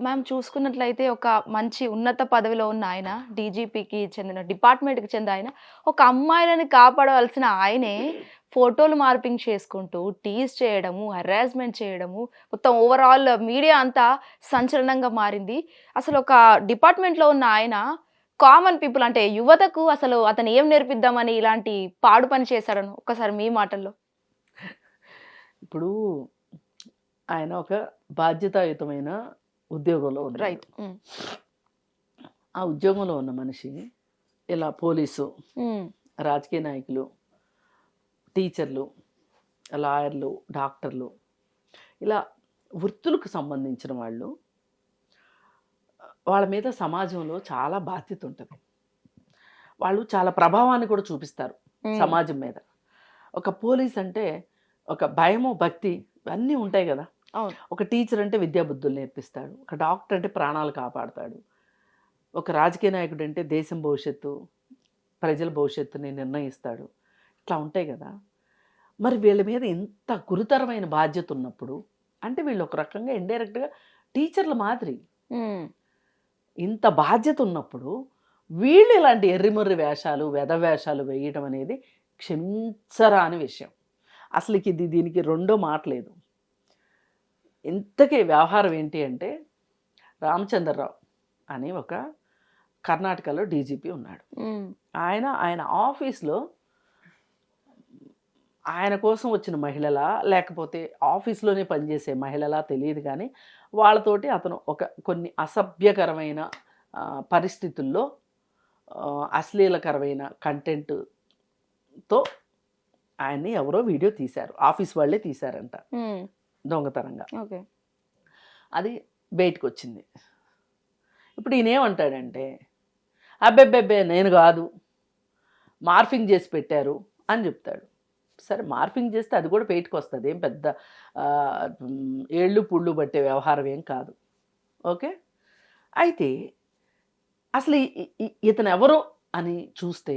Ma'am చూసుకున్నట్లయితే ఒక మంచి ఉన్నత పదవిలో ఉన్న ఆయన, డీజీపీకి చెందిన డిపార్ట్మెంట్‌కి చెందిన ఆయన, ఒక అమ్మాయిలని కాపాడవలసిన ఆయనే ఫోటోలు మార్పింగ్ చేసుకుంటూ, టీజ్ చేయడము, హరాస్మెంట్ చేయడము, మొత్తం ఓవరాల్ మీడియా అంతా సంచలనంగా మారింది. అసలు ఒక డిపార్ట్మెంట్‌లో ఉన్న ఆయన కామన్ పీపుల్ అంటే యువతకు అసలు అతను ఏం నేర్పిద్దామని ఇలాంటి పాడు పని చేశాడనో ఒక్కసారి మీ మాటల్లో? ఇప్పుడు ఆయన ఒక బాధ్యతాయుతమైన ఉద్యోగంలో ఉన్నాడు. రైట్. హ్మ్. ఆ ఉద్యోగంలో ఉన్న మనిషి ఇలా పోలీసు, హ్మ్. రాజకీయ నాయకులు, టీచర్లు, లాయర్లు, డాక్టర్లు ఇలా వృత్తులకు సంబంధించిన వాళ్ళు, వాళ్ళ మీద సమాజంలో చాలా బాధ్యత ఉంటుంది. వాళ్ళు చాలా ప్రభావాన్ని కూడా చూపిస్తారు హ్మ్. సమాజం మీద. ఒక పోలీస్ అంటే ఒక భయము, భక్తి ఇవన్నీ ఉంటాయి కదా. అవును. ఒక టీచర్ అంటే విద్యాబుద్ధులు నేర్పిస్తాడు. ఒక డాక్టర్ అంటే ప్రాణాలు కాపాడతాడు. ఒక రాజకీయ నాయకుడు అంటే దేశం భవిష్యత్తు, ప్రజల భవిష్యత్తుని నిర్ణయిస్తాడు. ఇట్లా ఉంటాయి కదా. మరి వీళ్ళ మీద ఇంత గురుతరమైన బాధ్యత ఉన్నప్పుడు, అంటే వీళ్ళు ఒక రకంగా ఇండైరెక్ట్గా టీచర్ల మాదిరి. హ్మ్. ఇంత బాధ్యత ఉన్నప్పుడు వీళ్ళు ఇలాంటి ఎర్రిమొర్రి వేషాలు, వెధ వేషాలు వేయడం అనేది క్షమించరాని విషయం. అసలుకి దీనికి రెండో మాట లేదు. ఇంతకీ వ్యవహారం ఏంటి అంటే, రామచంద్రరావు అని ఒక కర్ణాటకలో డీజీపీ ఉన్నాడు. హ్మ్. ఆయన ఆఫీస్లో ఆయన కోసం వచ్చిన మహిళలా, లేకపోతే ఆఫీస్లోనే పనిచేసే మహిళలా తెలియదు కానీ, వాళ్ళతోటి అతను కొన్ని అసభ్యకరమైన పరిస్థితుల్లో అశ్లీలకరమైన కంటెంట్తో ఆయన్ని ఎవరో వీడియో తీశారు. ఆఫీస్ వాళ్ళే తీశారంట హ్మ్. దొంగతనంగా. ఓకే. అది బయటకు వచ్చింది. ఇప్పుడు ఈయనేమంటాడంటే, అబ్బెబ్బెబ్బే నేను కాదు, మార్ఫింగ్ చేసి పెట్టారు అని చెప్తాడు. సరే, మార్ఫింగ్ చేస్తే అది కూడా బయటకు వస్తుంది. ఏం పెద్ద ఏళ్ళు పుళ్ళు పట్టే వ్యవహారం ఏం కాదు. ఓకే. అయితే అసలు ఇతను ఎవరు అని చూస్తే,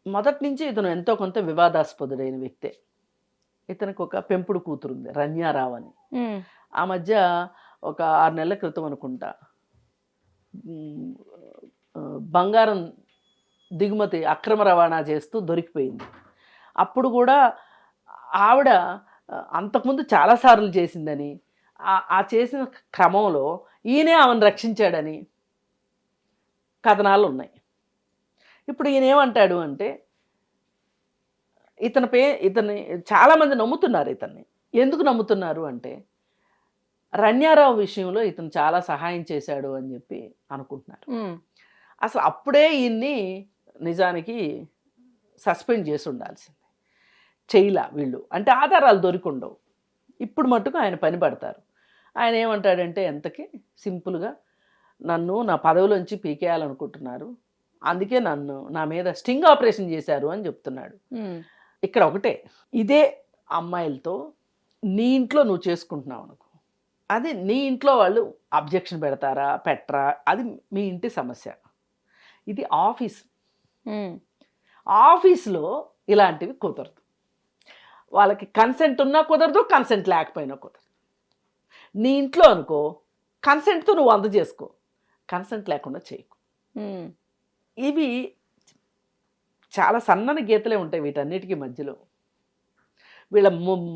మొదటి నుంచి ఇతను ఎంతో కొంత వివాదాస్పదుడైన వ్యక్తే. ఇతనికి ఒక పెంపుడు కూతురు ఉంది, రన్యారావు అని. హ్మ్. ఆ మధ్య ఒక 6 నెలల క్రితం అనుకుంటా బంగారం దిగుమతి అక్రమ రవాణా చేస్తూ దొరికిపోయింది. అప్పుడు కూడా ఆవిడ అంతకుముందు చాలాసార్లు చేసిందని, ఆ చేసిన క్రమంలో ఈయనే ఆమెను రక్షించాడని కథనాలు ఉన్నాయి. ఇప్పుడు ఈయన ఏమంటాడు అంటే, ఇతన్ని చాలామంది నమ్ముతున్నారు. ఇతన్ని ఎందుకు నమ్ముతున్నారు అంటే, రన్యారావు విషయంలో ఇతను చాలా సహాయం చేశాడు అని చెప్పి అనుకుంటున్నారు. హ్మ్. అసలు అప్పుడే ఈయన్ని నిజానికి సస్పెండ్ చేసి ఉండాల్సింది. చేయలా వీళ్ళు, అంటే ఆధారాలు దొరికుండవు. ఇప్పుడు మట్టుకు ఆయన పని పడతారు. ఆయన ఏమంటాడంటే, ఎంతకి సింపుల్గా నన్ను నా పదవిలోంచి పీకేయాలనుకుంటున్నారు, అందుకే నా మీద స్టింగ్ ఆపరేషన్ చేశారు అని చెప్తున్నాడు. హ్మ్. ఇక్కడ ఒకటే, ఇదే అమ్మాయిలతో నీ ఇంట్లో నువ్వు చేసుకుంటున్నావు అనుకో, అది నీ ఇంట్లో వాళ్ళు అబ్జెక్షన్ పెడతారా పెట్టరా అది మీ ఇంటి సమస్య. ఇది ఆఫీస్. హ్మ్. ఆఫీస్లో ఇలాంటివి కుదరదు. వాళ్ళకి కన్సెంట్ ఉన్నా కుదరదు, కన్సెంట్ లేకపోయినా కుదరదు. నీ ఇంట్లో అనుకో, కన్సెంట్తో నువ్వు చేసుకో, కన్సెంట్ లేకుండా చేయకు. హ్మ్. ఇవి చాలా సన్నని గీతలే ఉంటాయి వీటన్నిటికీ మధ్యలో. వీళ్ళ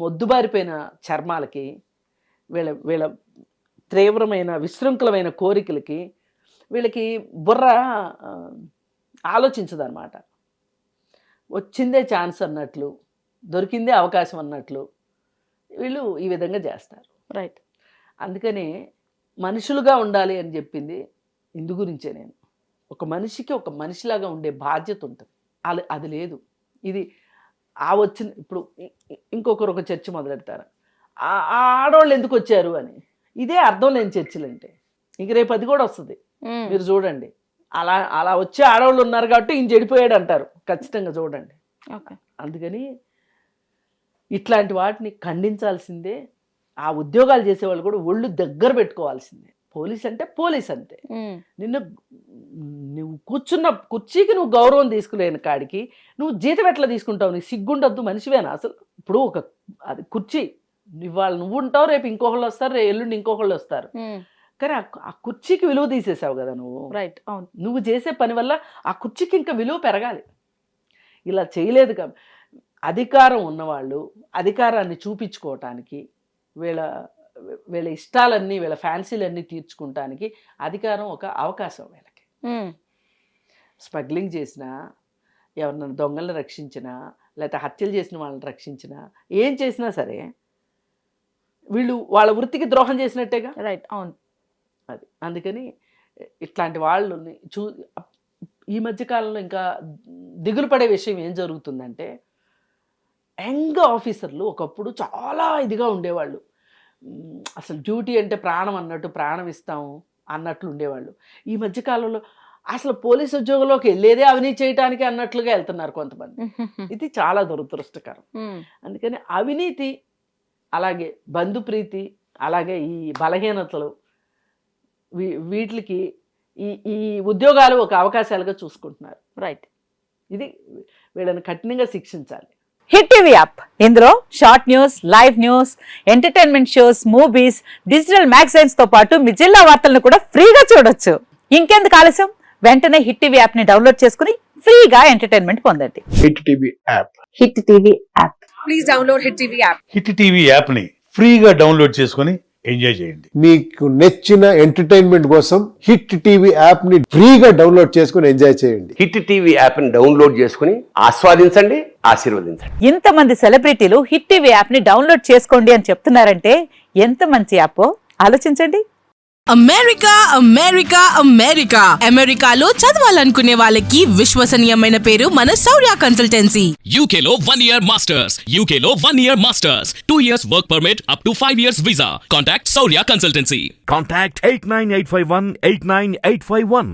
మొద్దుబారిపోయిన చర్మాలకి, వీళ్ళ తీవ్రమైన విశృంఖలమైన కోరికలకి వీళ్ళకి బుర్ర ఆలోచించదన్నమాట. వచ్చిందే ఛాన్స్ అన్నట్లు, దొరికిందే అవకాశం అన్నట్లు వీళ్ళు ఈ విధంగా చేస్తారు. రైట్. అందుకనే మనుషులుగా ఉండాలి అని చెప్పింది ఇందు గురించే. నేను ఒక మనిషికి ఒక మనిషిలాగా ఉండే బాధ్యత ఉంటుంది. అది లేదు. ఇది వచ్చిన ఇప్పుడు ఇంకొకరు ఒక చర్చ మొదలెడతారు, ఆ ఆడవాళ్ళు ఎందుకు వచ్చారు అని. ఇదే అర్థం లేని చర్చలు అంటే. ఇంక రేపు అది కూడా వస్తుంది, మీరు చూడండి. అలా వచ్చే ఆడవాళ్ళు ఉన్నారు కాబట్టి ఈయన చెడిపోయాడు అంటారు, ఖచ్చితంగా చూడండి. అందుకని ఇట్లాంటి వాటిని ఖండించాల్సిందే. ఆ ఉద్యోగాలు చేసేవాళ్ళు కూడా ఒళ్ళు దగ్గర పెట్టుకోవాల్సిందే. పోలీస్ అంటే పోలీస్ అంతే. నువ్వు కూర్చున్న కుర్చీకి నువ్వు గౌరవం తీసుకులేని కాడికి నువ్వు జీతం ఎట్లా తీసుకుంటావు? నీకు సిగ్గుండద్దు? మనిషివేనా అసలు? ఇప్పుడు అది కుర్చీ, ఇవాళ నువ్వు ఉంటావు, రేపు ఇంకొకళ్ళు వస్తారు, ఎల్లుండి ఇంకొకళ్ళు వస్తారు. కానీ ఆ కుర్చీకి విలువ తీసేసావు కదా నువ్వు. రైట్, అవును. నువ్వు చేసే పని వల్ల ఆ కుర్చీకి ఇంకా విలువ పెరగాలి. ఇలా చేయలేదు కాబట్టి అధికారం ఉన్నవాళ్ళు అధికారాన్ని చూపించుకోవటానికి వీళ్ళ ఇష్టాలన్నీ వీళ్ళ ఫ్యాన్సీలన్నీ తీర్చుకుంటానికి అధికారం ఒక అవకాశం వీళ్ళకి. స్మగ్లింగ్ చేసినా, ఎవరినైనా దొంగలను రక్షించినా, లేకపోతే హత్యలు చేసిన వాళ్ళని రక్షించినా, ఏం చేసినా సరే వీళ్ళు వాళ్ళ వృత్తికి ద్రోహం చేసినట్టేగా. రైట్, అవును. అది అందుకని ఇట్లాంటి వాళ్ళని ఈ మధ్యకాలంలో ఇంకా దిగులు పడే విషయం ఏం జరుగుతుందంటే, యంగ్ ఆఫీసర్లు ఒకప్పుడు చాలా ఇదిగా ఉండేవాళ్ళు, అసలు డ్యూటీ అంటే ప్రాణం అన్నట్టు ప్రాణం ఇస్తాము అన్నట్లు ఉండేవాళ్ళు. ఈ మధ్యకాలంలో అసలు పోలీస్ ఉద్యోగంలోకి వెళ్ళేదే అవినీతి చేయడానికి అన్నట్లుగా వెళ్తున్నారు కొంతమంది. ఇది చాలా దురదృష్టకరం. అందుకని అవినీతి, అలాగే బంధుప్రీతి, అలాగే ఈ బలహీనతలు, వీటికి ఈ ఉద్యోగాలు ఒక అవకాశాలుగా చూసుకుంటున్నారు. రైట్. ఇది వీళ్ళని కఠినంగా శిక్షించాలి. హిట్ టీవీ యాప్, ఇందులో short news, live news, entertainment shows, movies, digital magazines తో పాటు మీ జిల్లా వార్తలను కూడా ఫ్రీగా చూడొచ్చు. ఇంకెందుకు ఆలస్యం, వెంటనే హిట్ టీవీ యాప్ ని డౌన్లోడ్ చేసుకుని ఫ్రీగా ఎంటర్టైన్మెంట్ పొందండి. Hit TV app. Hit TV app. Please download hit TV app. Hit TV app ని ఫ్రీగా డౌన్లోడ్ చేసుకొని ఎంజాయ్ చేయండి. మీకు నచ్చిన ఎంటర్టైన్మెంట్ కోసం హిట్ టీవీ యాప్ ని ఫ్రీగా డౌన్లోడ్ చేసుకుని ఎంజాయ్ చేయండి. హిట్ టీవీ యాప్ ని డౌన్లోడ్ చేసుకుని ఆస్వాదించండి, ఆశీర్వదించండి. ఇంతమంది సెలబ్రిటీలు హిట్ టీవీ యాప్ ని డౌన్లోడ్ చేసుకోండి అని చెప్తున్నారంటే ఎంత మంచి యాప్ ఆలోచించండి. అమెరికా అమెరికా అమెరికా అమెరికాలో చదవాలనుకునే వాళ్ళకి విశ్వసనీయమైన పేరు మన శౌర్య కన్సల్టెన్సీ. UK లో 1 year masters. UK లో 1 year masters. 2 years work permit up to 5 years visa. Contact Saurya Consultancy. Contact 89851 89851.